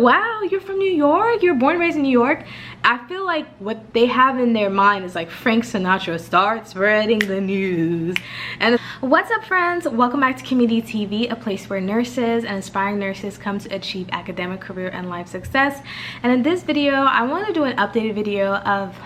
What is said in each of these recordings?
Wow, you're from New York? You're born and raised in New York? I feel like what they have in their mind is like Frank Sinatra, start spreading the news. And what's up, friends? Welcome back to KimmyDTV, a place where nurses and aspiring nurses come to achieve academic, career, and life success. And in this video, I want to do an updated video of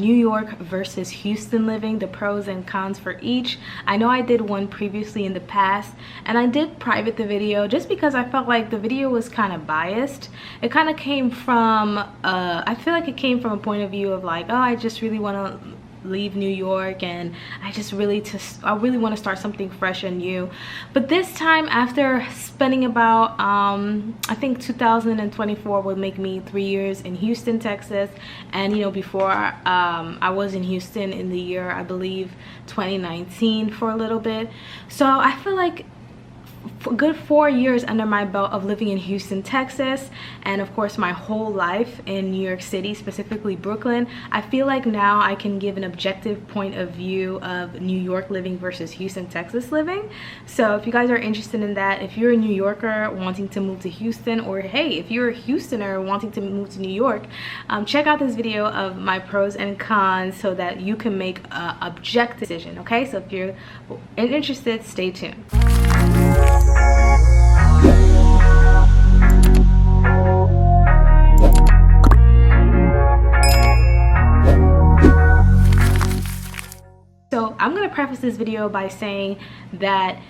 New York versus Houston living, the pros and cons for each. I know I did one previously in the past, and I did private the video just because I felt like the video was kind of biased. It kind of came from I feel like it came from a point of view of like, oh, I just really want to leave New York and I really want to start something fresh and new. But this time, after spending about I think 2024 will make me 3 years in Houston, Texas, and you know, before I was in Houston in the year, I believe 2019 for a little bit. So I feel like a good 4 years under my belt of living in Houston, Texas, and of course my whole life in New York City, specifically Brooklyn, I feel like now I can give an objective point of view of New York living versus Houston, Texas living. So if you guys are interested in that, if you're a New Yorker wanting to move to Houston, or hey, if you're a Houstoner wanting to move to New York, check out this video of my pros and cons so that you can make an objective decision. Okay, so if you're interested, stay tuned. So I'm going to preface this video by saying that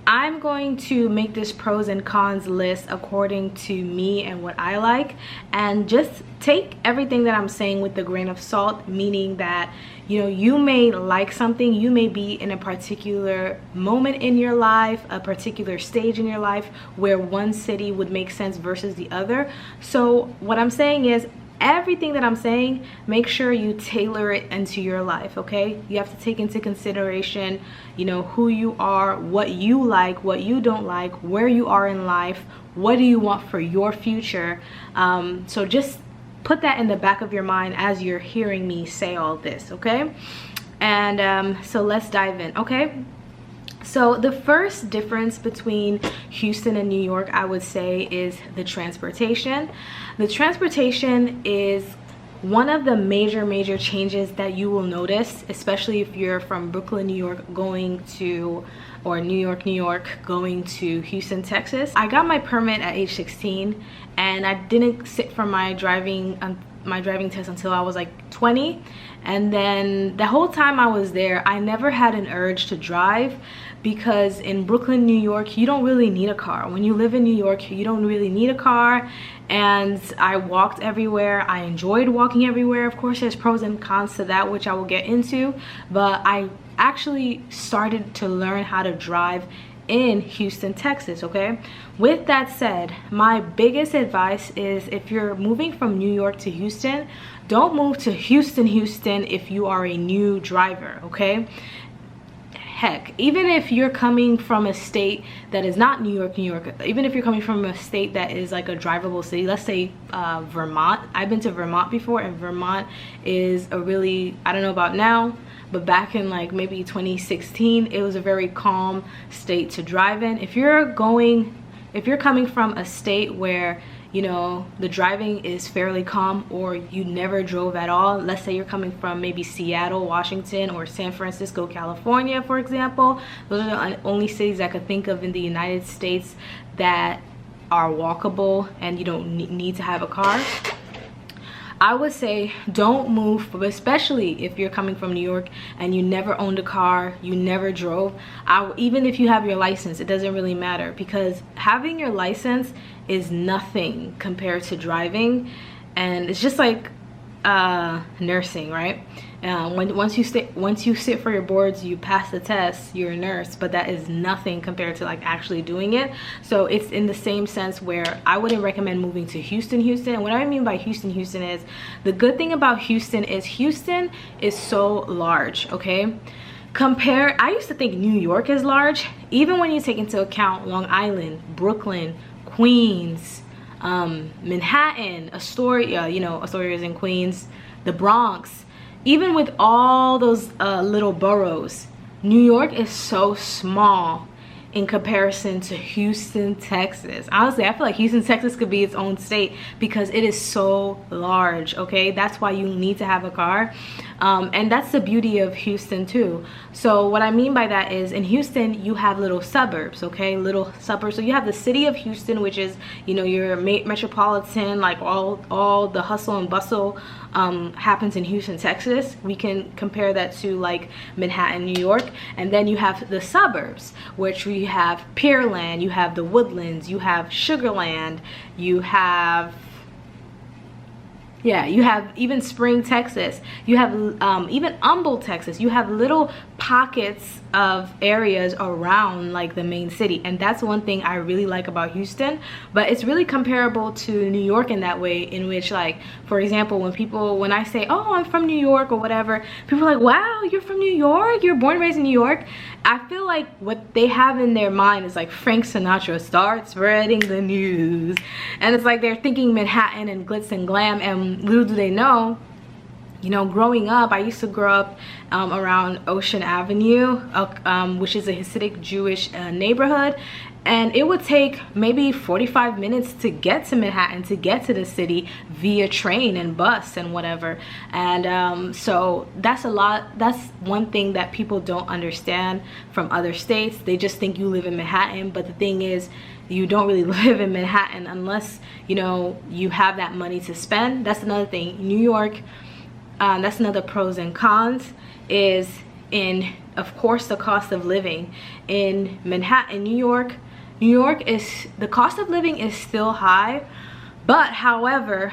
I'm going to make this pros and cons list according to me and what I like, and just take everything that I'm saying with a grain of salt, meaning that, you know, you may like something, you may be in a particular moment in your life, a particular stage in your life where one city would make sense versus the other. So what I'm saying is, everything that I'm saying, make sure you tailor it into your life, okay? You have to take into consideration, you know, who you are, what you like, what you don't like, where you are in life, what do you want for your future. So just put that in the back of your mind as you're hearing me say all this, okay? And so let's dive in, okay? So the first difference between Houston and New York, I would say, is the transportation. The transportation is one of the major changes that you will notice, especially if you're from Brooklyn, New York going to, or New York going to Houston, Texas. I got my permit at age 16, and I didn't sit for my driving test until I was like 20. And then the whole time I was there, I never had an urge to drive, because in Brooklyn, New York, you don't really need a car. When you live in New York, you don't really need a car. And I walked everywhere. I enjoyed walking everywhere. Of course, there's pros and cons to that, which I will get into, but I actually started to learn how to drive in Houston, Texas, okay? With that said, my biggest advice is, if you're moving from New York to Houston, don't move to Houston if you are a new driver, okay? Heck, even if you're coming from a state that is not New York, even if you're coming from a state that is like a drivable city, let's say Vermont. I've been to Vermont before, and Vermont is a really, I don't know about now, but back in like maybe 2016, it was a very calm state to drive in. If you're coming from a state where, you know, the driving is fairly calm, or you never drove at all, let's say you're coming from maybe Seattle, Washington, or San Francisco, California, for example. Those are the only cities I could think of in the United States that are walkable and you don't need to have a car. I would say don't move, especially if you're coming from New York and you never owned a car, you never drove. Even if you have your license, it doesn't really matter, because having your license is nothing compared to driving. And it's just like nursing, right? Once you sit for your boards, you pass the test, you're a nurse, but that is nothing compared to like actually doing it. So it's in the same sense where I wouldn't recommend moving to Houston. And what I mean by Houston is, the good thing about Houston is so large, okay? I used to think New York is large, even when you take into account Long Island, Brooklyn, Queens, Manhattan, Astoria, you know, Astoria is in Queens, the Bronx. Even with all those little boroughs, New York is so small. in comparison to Houston, Texas. Honestly, I feel like Houston, Texas could be its own state because it is so large, okay? That's why you need to have a car. And that's the beauty of Houston too. So what I mean by that is in Houston, you have little suburbs, okay? Little suburbs. So you have the city of Houston, which is, you know, your metropolitan, like all the hustle and bustle happens in Houston, Texas. We can compare that to like Manhattan, New York. And then you have the suburbs, which we have Pearland, you have the Woodlands, you have Sugarland, you have, yeah, you have even Spring, Texas. You have even Humboldt, Texas. You have little pockets of areas around like the main city, and that's one thing I really like about Houston. But it's really comparable to New York in that way, in which, like, for example, when I say, oh, I'm from New York or whatever, people are like, wow, you're from New York? You're born and raised in New York? I feel like what they have in their mind is like Frank Sinatra, start spreading the news. And it's like they're thinking Manhattan and glitz and glam, and little do they know, you know, growing up, I used to grow up around Ocean Avenue, which is a Hasidic Jewish neighborhood, and it would take maybe 45 minutes to get to Manhattan, to get to the city via train and bus and whatever. And so that's one thing that people don't understand from other states. They just think you live in Manhattan, but the thing is, you don't really live in Manhattan unless, you know, you have that money to spend. That's another thing. New York, that's another pros and cons, is in, of course, the cost of living. In Manhattan, New York is, the cost of living is still high, but however,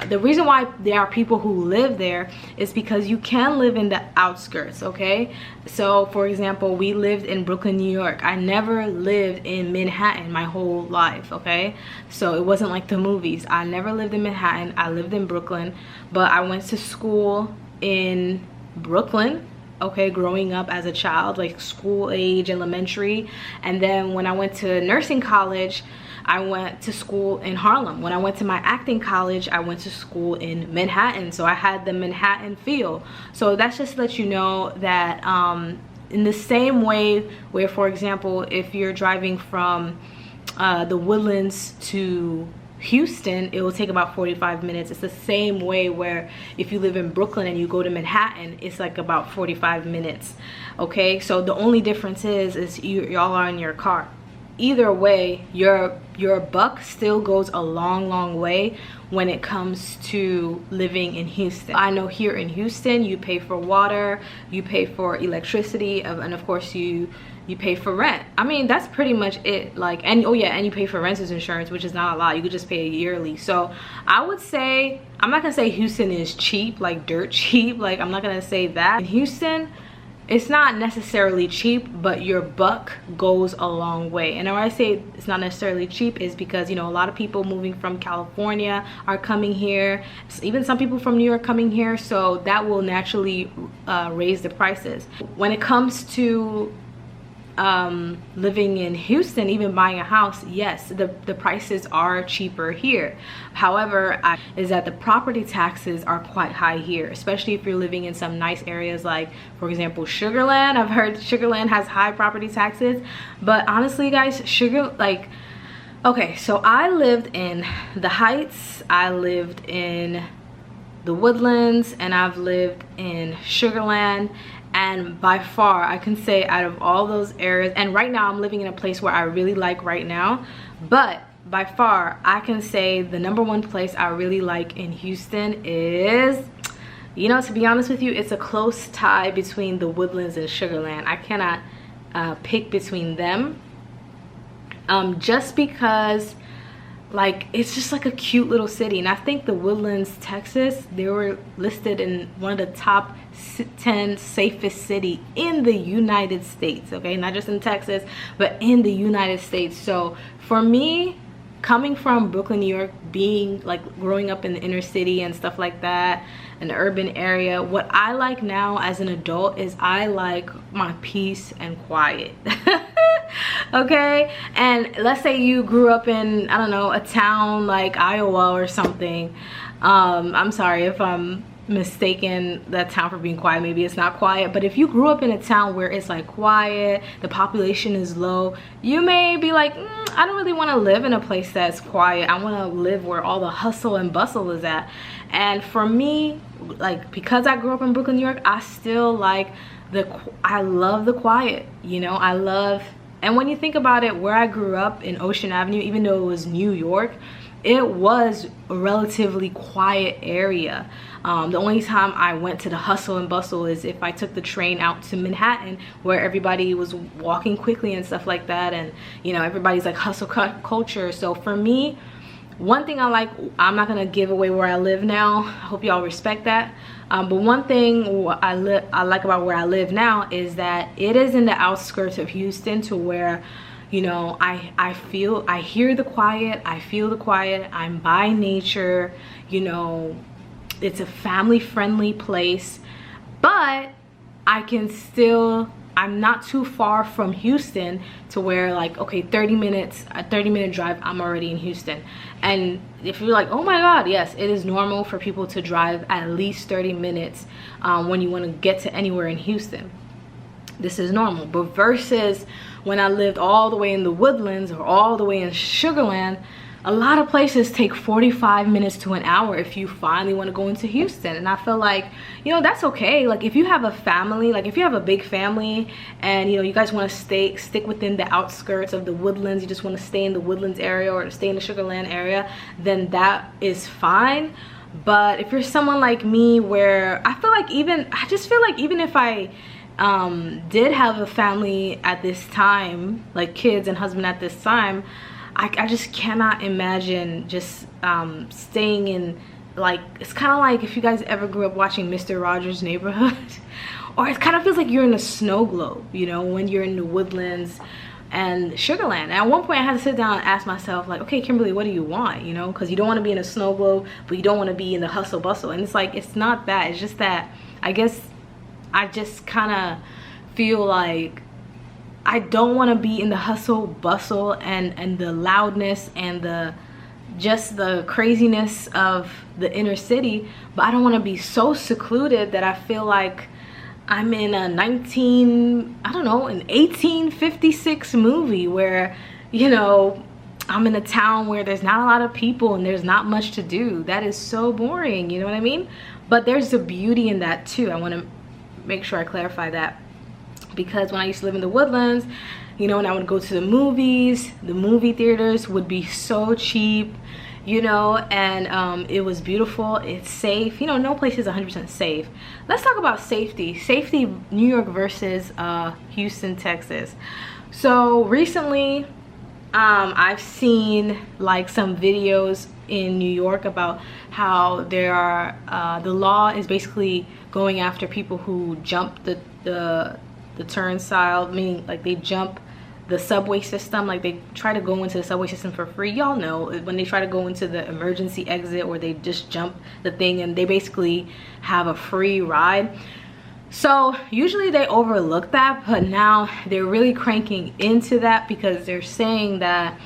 the reason why there are people who live there is because you can live in the outskirts, okay? So for example, we lived in Brooklyn, New York. I never lived in Manhattan my whole life, okay? So it wasn't like the movies. I never lived in Manhattan. I lived in Brooklyn, but I went to school in Brooklyn, okay, growing up as a child, like school age, elementary. And then when I went to nursing college, I went to school in Harlem. When I went to my acting college, I went to school in Manhattan. So I had the Manhattan feel. So that's just to let you know that in the same way where, for example, if you're driving from the Woodlands to Houston, it will take about 45 minutes. It's the same way where if you live in Brooklyn and you go to Manhattan, it's like about 45 minutes. Okay, so the only difference is y'all are in your car. Either way, your buck still goes a long way when it comes to living in Houston. I know here in Houston, you pay for water, you pay for electricity, and of course you pay for rent. I mean, that's pretty much it. Like, and oh yeah, and you pay for renter's insurance, which is not a lot. You could just pay yearly. So I would say, I'm not gonna say Houston is cheap, like dirt cheap. Like, I'm not gonna say that. In Houston, it's not necessarily cheap, but your buck goes a long way. And when I say it's not necessarily cheap is because, you know, a lot of people moving from California are coming here, even some people from New York coming here, so that will naturally raise the prices. When it comes to living in Houston, even buying a house, yes, the prices are cheaper here. However, is that the property taxes are quite high here, especially if you're living in some nice areas like, for example, Sugarland. I've heard Sugarland has high property taxes, but honestly guys, okay, so I lived in the Heights, I lived in the Woodlands, and I've lived in Sugarland. And by far, I can say out of all those areas, and right now I'm living in a place where I really like right now, but by far, I can say the #1 place I really like in Houston is, you know, to be honest with you, it's a close tie between the Woodlands and Sugarland. I cannot pick between them, just because, like, it's just like a cute little city. And I think the Woodlands, Texas, they were listed in one of the top 10 safest city in the United States, okay? Not just in Texas, but in the United States. So for me, coming from Brooklyn, New York, being like growing up in the inner city and stuff like that, an urban area, what I like now as an adult is I like my peace and quiet. Okay, and let's say you grew up in, I don't know, a town like Iowa or something. I'm sorry if I'm mistaken that town for being quiet. Maybe it's not quiet, but if you grew up in a town where it's like quiet, the population is low, you may be like, I don't really want to live in a place that's quiet. I want to live where all the hustle and bustle is at. And for me, like, because I grew up in Brooklyn, New York, I still like I love the quiet, you know. And when you think about it, where I grew up in Ocean Avenue, even though it was New York, it was a relatively quiet area. The only time I went to the hustle and bustle is if I took the train out to Manhattan, where everybody was walking quickly and stuff like that, and you know, everybody's like hustle culture. So for me, one thing I like, I'm not gonna give away where I live now, I hope y'all respect that, but one thing I like about where I live now is that it is in the outskirts of Houston, to where, you know, I hear the quiet, I feel the quiet, I'm by nature, you know, it's a family friendly place, but I'm not too far from Houston to where, like, okay, 30 minutes, a 30-minute drive, I'm already in Houston. And if you're like, oh my God, yes, it is normal for people to drive at least 30 minutes when you want to get to anywhere in Houston. This is normal. But versus when I lived all the way in the Woodlands or all the way in Sugarland, a lot of places take 45 minutes to an hour if you finally want to go into Houston. And I feel like, you know, that's okay. Like, if you have a family, like if you have a big family and, you know, you guys want to stick within the outskirts of the Woodlands, you just want to stay in the Woodlands area or to stay in the Sugarland area, then that is fine. But if you're someone like me, where I just feel like even if I did have a family at this time, like kids and husband at this time, I just cannot imagine just staying in, like, it's kind of like if you guys ever grew up watching Mr. Rogers' Neighborhood, or it kind of feels like you're in a snow globe, you know, when you're in the Woodlands and Sugarland. And at one point I had to sit down and ask myself, like, okay, Kimberly, what do you want, you know, because you don't want to be in a snow globe, but you don't want to be in the hustle bustle. And it's like, it's not that, it's just that I guess I just kind of feel like I don't want to be in the hustle bustle and the loudness and the craziness of the inner city, but I don't want to be so secluded that I feel like I'm in an 1856 movie where, you know, I'm in a town where there's not a lot of people and there's not much to do. That is so boring, you know what I mean? But there's a beauty in that too. I want to make sure I clarify that. Because when I used to live in the Woodlands, you know, and I would go to the movies, the movie theaters would be so cheap, you know, and it was beautiful, it's safe, you know, no place is 100% safe. Let's talk about safety. Safety, New York versus Houston, Texas. So recently, I've seen like some videos in New York about how there are, the law is basically going after people who jump the turnstile, meaning like they jump the subway system, like they try to go into the subway system for free. Y'all know when they try to go into the emergency exit, or they just jump the thing and they basically have a free ride. So usually they overlook that, but now they're really cranking into that because they're saying that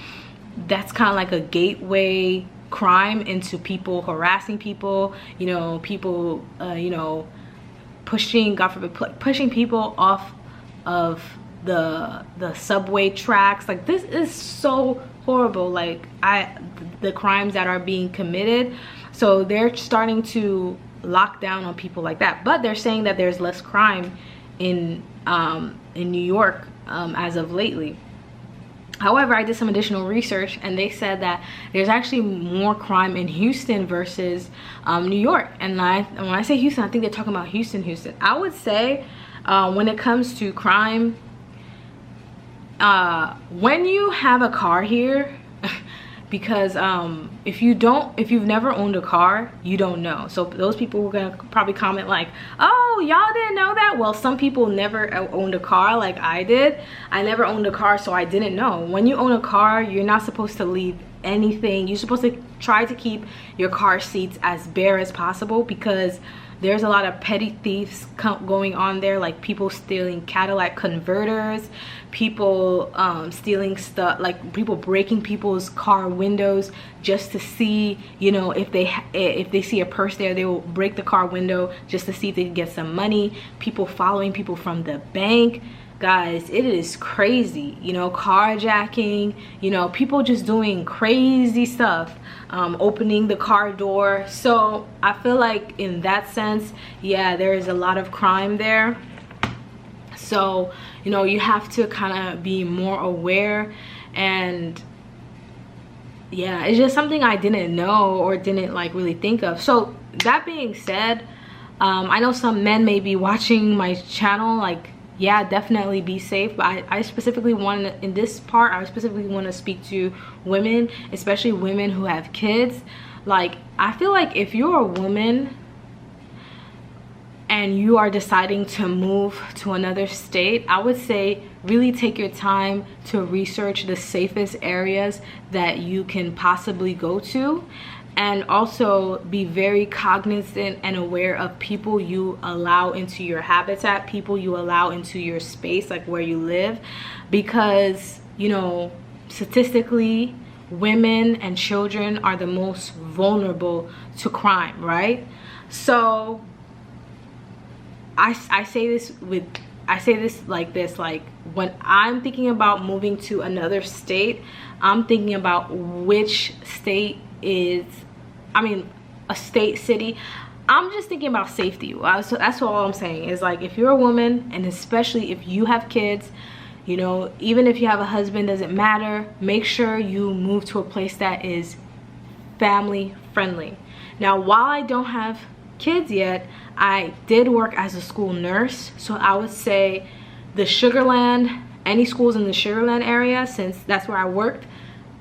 that's kind of like a gateway crime into people harassing people, you know, people you know, pushing, God forbid, pushing people off of the subway tracks. Like, this is so horrible, like the crimes that are being committed. So they're starting to lock down on people like that, but they're saying that there's less crime in New York as of lately. However, I did some additional research and they said that there's actually more crime in Houston versus New York. And when I say Houston, I think they're talking about Houston. I would say when it comes to crime, when you have a car here, because if you've never owned a car, you don't know. So those people were gonna probably comment like, oh, y'all didn't know that? Well, some people never owned a car like I did. I never owned a car, so I didn't know. When you own a car, you're not supposed to leave anything. You're supposed to try to keep your car seats as bare as possible, because There's a lot of petty thieves going on there, like people stealing Cadillac converters, people stealing stuff, like people breaking people's car windows just to see, you know, if they see a purse there, they will break the car window just to see if they can get some money. People following people from the bank. Guys, it is crazy, you know, carjacking, you know, people just doing crazy stuff, opening the car door. So I feel like in that sense, yeah, there is a lot of crime there. So, you know, you have to kind of be more aware. And yeah, it's just something I didn't know or didn't like really think of. So that being said, I know some men may be watching my channel, like, yeah, definitely be safe, but I specifically want to, in this part, I specifically want to speak to women, especially women who have kids. Like, I feel like if you're a woman and you are deciding to move to another state, I would say really take your time to research the safest areas that you can possibly go to. And also be very cognizant and aware of people you allow into your habitat, people you allow into your space, like where you live. Because, you know, statistically, women and children are the most vulnerable to crime, right? So I say this like this, like when I'm thinking about moving to another state, I'm thinking about which state is, I mean, a state, city. I'm just thinking about safety. So that's all I'm saying is, like, if you're a woman, and especially if you have kids, you know, even if you have a husband, doesn't matter, make sure you move to a place that is family friendly. Now, while I don't have kids yet, I did work as a school nurse. So I would say the Sugarland, any schools in the Sugarland area, since that's where I worked,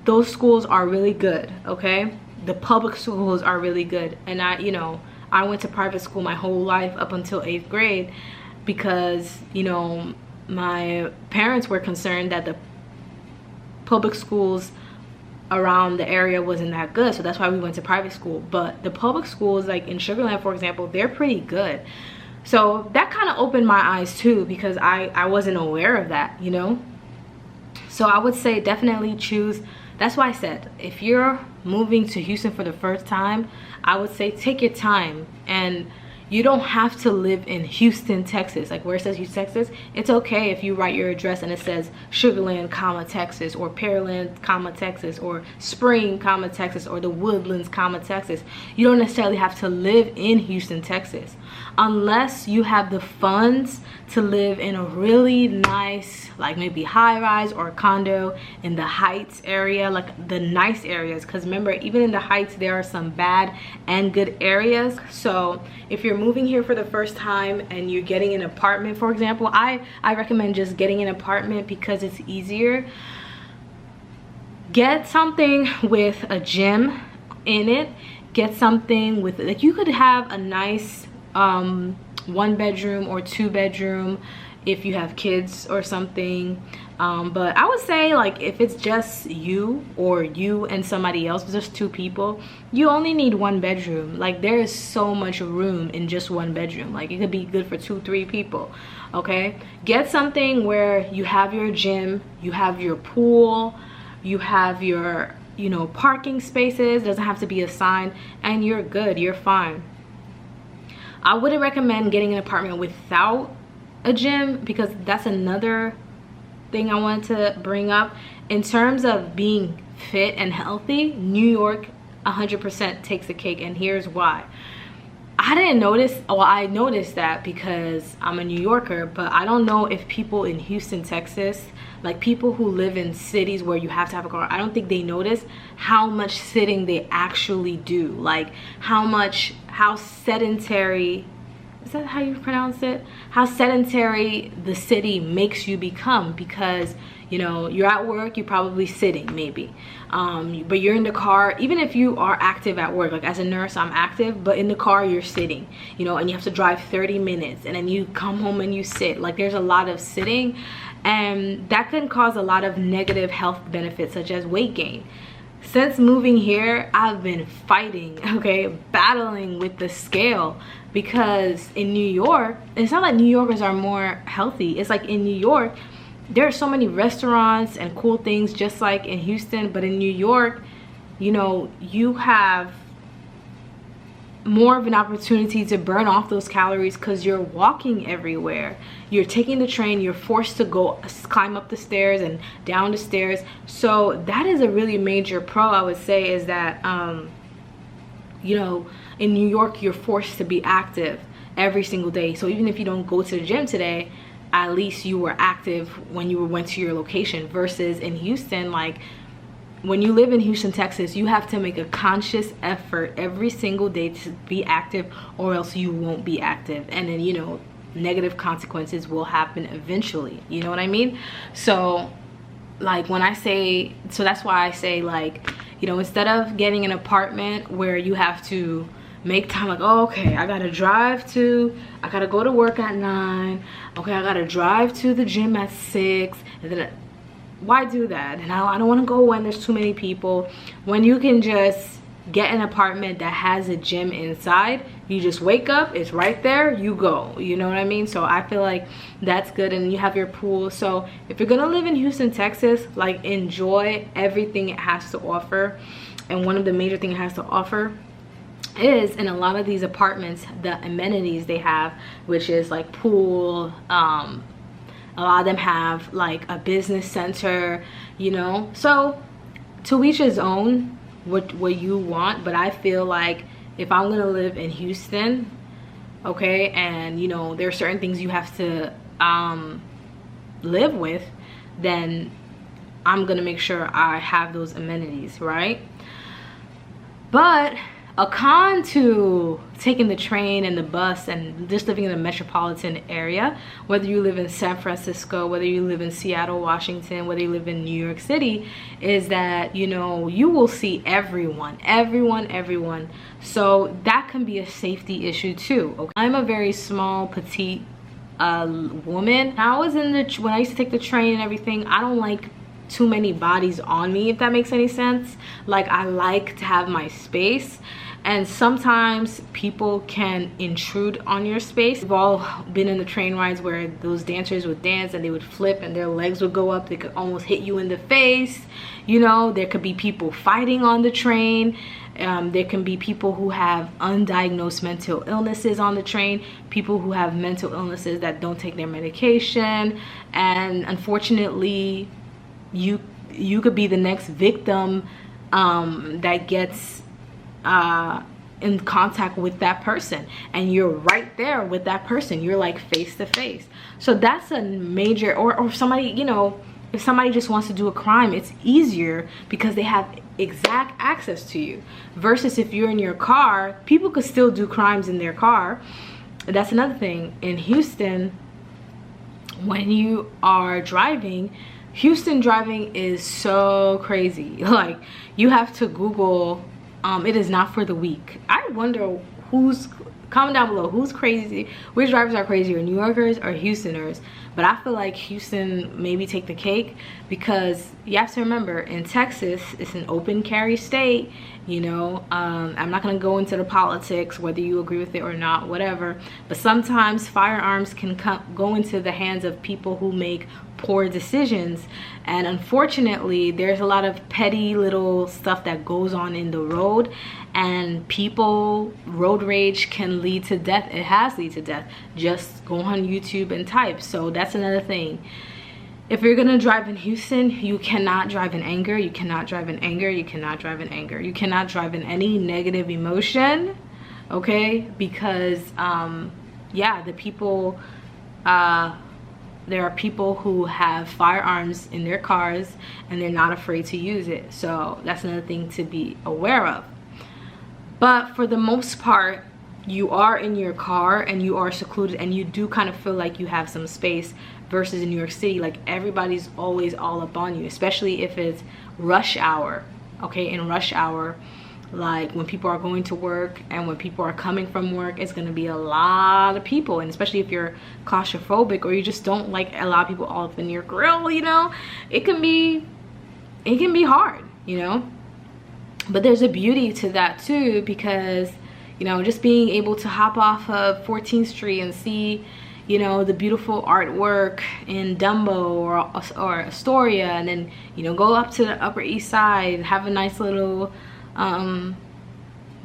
those schools are really good, okay? The public schools are really good. And I went to private school my whole life up until 8th grade because, you know, my parents were concerned that the public schools around the area wasn't that good, so that's why we went to private school. But the public schools, like in Sugarland, for example, they're pretty good. So that kind of opened my eyes too, because I wasn't aware of that, you know. So I would say definitely choose. That's why I said, if you're moving to Houston for the first time, I would say take your time. And you don't have to live in Houston, Texas. Like where it says Houston, Texas, it's okay if you write your address and it says Sugarland, Texas, or Pearland, Texas, or Spring, Texas, or the Woodlands, Texas. You don't necessarily have to live in Houston, Texas, unless you have the funds to live in a really nice, like maybe high-rise or a condo in the Heights area, like the nice areas. Because remember, even in the Heights, there are some bad and good areas. So if you're moving here for the first time and you're getting an apartment, for example, I recommend just getting an apartment because it's easier. Get something with a gym in it. Get something with, like, you could have a nice 1-bedroom or 2-bedroom if you have kids or something. But I would say, like, if it's just you or you and somebody else, just 2 people, you only need 1 bedroom. Like, there is so much room in just 1 bedroom. Like, it could be good for 2-3 people. Okay, get something where you have your gym, you have your pool, you have your, you know, parking spaces. Doesn't have to be assigned, and you're good, you're fine. I wouldn't recommend getting an apartment without a gym, because that's another thing I wanted to bring up. In terms of being fit and healthy, New York 100% takes the cake, and here's why. I didn't notice, well, I noticed that because I'm a New Yorker, but I don't know if people in Houston, Texas, like people who live in cities where you have to have a car, I don't think they notice how much sitting they actually do. Like how sedentary, is that how you pronounce it? How sedentary the city makes you become, because, you know, you're at work, you're probably sitting maybe, but you're in the car. Even if you are active at work, like as a nurse, I'm active, but in the car you're sitting, you know, and you have to drive 30 minutes and then you come home and you sit. Like, there's a lot of sitting, and that can cause a lot of negative health benefits such as weight gain. since moving here, I've been fighting, okay, battling with the scale, because in New York, it's not like New Yorkers are more healthy. It's like in New York, there are so many restaurants and cool things just like in Houston, but in New York, you know, you have more of an opportunity to burn off those calories because you're walking everywhere. You're taking the train, you're forced to go climb up the stairs and down the stairs. So that is a really major pro, I would say, is that you know, in New York you're forced to be active every single day. So even if you don't go to the gym today, at least you were active when you went to your location. Versus in Houston, like when you live in Houston, Texas, you have to make a conscious effort every single day to be active, or else you won't be active. And then, you know, negative consequences will happen eventually. You know what I mean? So like when I say, so that's why I say, like, you know, instead of getting an apartment where you have to make time, like, oh, okay, I gotta go to work at 9, okay, I gotta drive to the gym at 6, and then why do that? And I don't want to go when there's too many people, when you can just get an apartment that has a gym inside. You just wake up, it's right there, you go. You know what I mean? So I feel like that's good. And you have your pool. So if you're gonna live in Houston, Texas, like, enjoy everything it has to offer. And one of the major things it has to offer is, in a lot of these apartments, the amenities they have, which is like pool, a lot of them have like a business center, you know. So to each his own, what you want. But I feel like if I'm gonna live in Houston, okay, and you know, there are certain things you have to live with, then I'm gonna make sure I have those amenities, right? But a con to taking the train and the bus and just living in the metropolitan area, whether you live in San Francisco, whether you live in Seattle, Washington, whether you live in New York City, is that, you know, you will see everyone. So that can be a safety issue too. Okay? I'm a very small, petite woman. When I used to take the train and everything, I don't like too many bodies on me, if that makes any sense. Like, I like to have my space. And sometimes people can intrude on your space. We've all been in the train rides where those dancers would dance and they would flip and their legs would go up. They could almost hit you in the face. You know, there could be people fighting on the train. There can be people who have undiagnosed mental illnesses on the train. People who have mental illnesses that don't take their medication. And unfortunately, you could be the next victim that gets in contact with that person, and you're right there with that person. You're like face to face. So that's a major, or somebody, you know, if somebody just wants to do a crime, it's easier because they have exact access to you. Versus if you're in your car, people could still do crimes in their car. That's another thing. In Houston, when you are driving, Houston driving is so crazy. Like, you have to Google, it is not for the weak. I wonder comment down below, who's crazy, which drivers are crazier, New Yorkers or Houstoners? But I feel like Houston maybe take the cake, because you have to remember, in Texas, it's an open carry state, you know. I'm not gonna go into the politics, whether you agree with it or not, whatever, but sometimes firearms can go into the hands of people who make poor decisions. And unfortunately, there's a lot of petty little stuff that goes on in the road, and road rage can lead to death. It has led to death. Just go on YouTube and type. So that's another thing. If you're gonna drive in Houston, you cannot drive in anger. You cannot drive in anger. You cannot drive in anger. You cannot drive in any negative emotion, okay? Because yeah, there are people who have firearms in their cars and they're not afraid to use it. So that's another thing to be aware of. But for the most part, you are in your car and you are secluded, and you do kind of feel like you have some space. Versus in New York City, like, everybody's always all up on you, especially if it's rush hour. Okay, in rush hour, like when people are going to work and when people are coming from work, it's gonna be a lot of people. And especially if you're claustrophobic, or you just don't like a lot of people all up in your grill, you know, it can be hard, you know. But there's a beauty to that too, because you know, just being able to hop off of 14th Street and see, you know, the beautiful artwork in Dumbo or Astoria, and then, you know, go up to the Upper East Side, have a nice little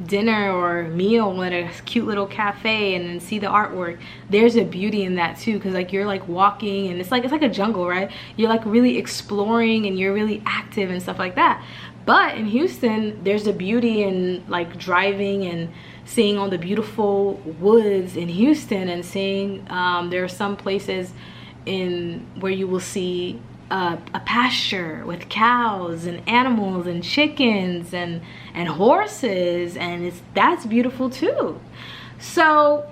dinner or meal at a cute little cafe, and then see the artwork. There's a beauty in that too, because like you're like walking, and it's like a jungle, right? You're like really exploring, and you're really active and stuff like that. But in Houston, there's a beauty in like driving and seeing all the beautiful woods in Houston, and seeing there are some places in where you will see a pasture with cows and animals and chickens and horses, and that's beautiful too. So,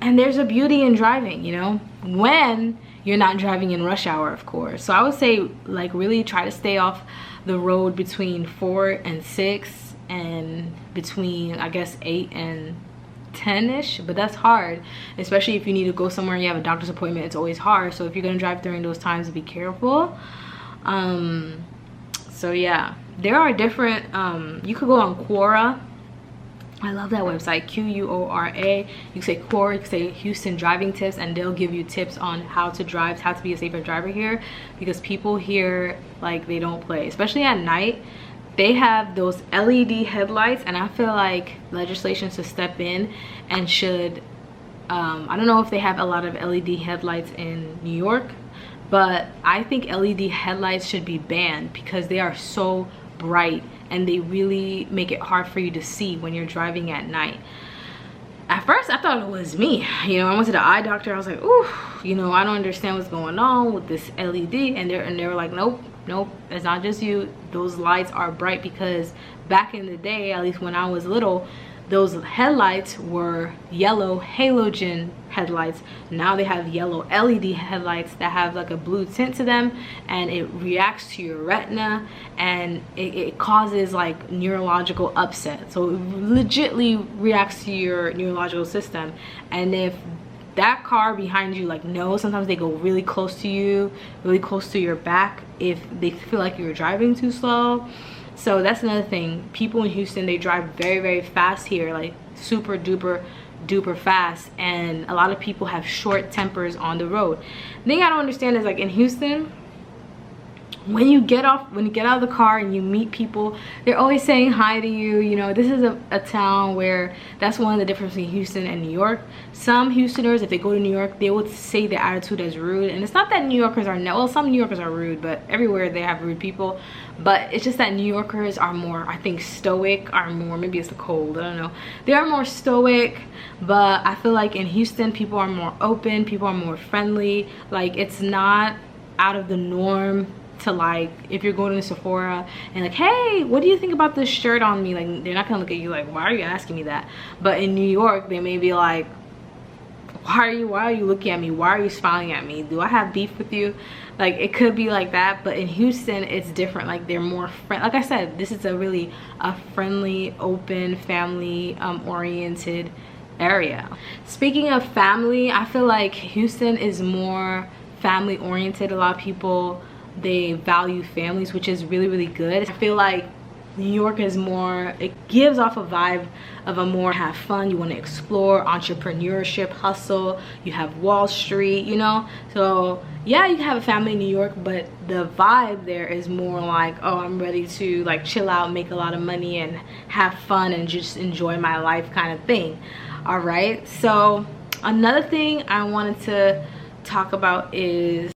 and there's a beauty in driving, you know, when you're not driving in rush hour, of course. So I would say like really try to stay off the road between 4 and 6, and between I guess 8 and 10ish, but that's hard, especially if you need to go somewhere and you have a doctor's appointment. It's always hard. So if you're gonna drive during those times, be careful. So yeah, there are different you could go on Quora. I love that website, Quora. You can say Quora, you can say Houston driving tips, and they'll give you tips on how to drive, how to be a safer driver here, because people here, like, they don't play, especially at night. They have those LED headlights, and I feel like legislation should step in and should, I don't know if they have a lot of LED headlights in New York, but I think LED headlights should be banned because they are so bright and they really make it hard for you to see when you're driving at night. At first I thought it was me, you know. I went to the eye doctor. I was like, ooh, you know, I don't understand what's going on with this LED, and they were like, nope, it's not just you. Those lights are bright because back in the day, at least when I was little, those headlights were yellow halogen headlights. Now they have yellow LED headlights that have like a blue tint to them, and it reacts to your retina, and it causes like neurological upset. So it legitly reacts to your neurological system. And if that car behind you, like, no, sometimes they go really close to you, really close to your back if they feel like you're driving too slow. So that's another thing. People in Houston, they drive very, very fast here, like super duper fast, and a lot of people have short tempers on the road. The thing I don't understand is, like, in Houston, when you get out of the car and you meet people, they're always saying hi to you. You know, this is a town where that's one of the differences between Houston and New York. Some Houstoners, if they go to New York, they would say their attitude as rude, and it's not that New Yorkers are well, some New Yorkers are rude, but everywhere they have rude people. But it's just that New Yorkers are more, I think, stoic, are more, maybe it's the cold, I don't know. They are more stoic, but I feel like in Houston, people are more open, people are more friendly. Like, it's not out of the norm to, like, if you're going to Sephora and like, hey, what do you think about this shirt on me? Like, they're not gonna look at you like, why are you asking me that? But in New York, they may be like, why are you looking at me? Why are you smiling at me? Do I have beef with you? Like, it could be like that. But in Houston, it's different. Like, they're more like I said, this is a friendly, open, family oriented area. Speaking of family, I feel like Houston is more family oriented. A lot of people, they value families, which is really good. I feel like New York is more, it gives off a vibe of a more have fun, you want to explore, entrepreneurship, hustle. You have Wall Street, you know. So yeah, you can have a family in New York, but the vibe there is more like, oh, I'm ready to like chill out, make a lot of money, and have fun and just enjoy my life kind of thing. All right, so another thing I wanted to talk about is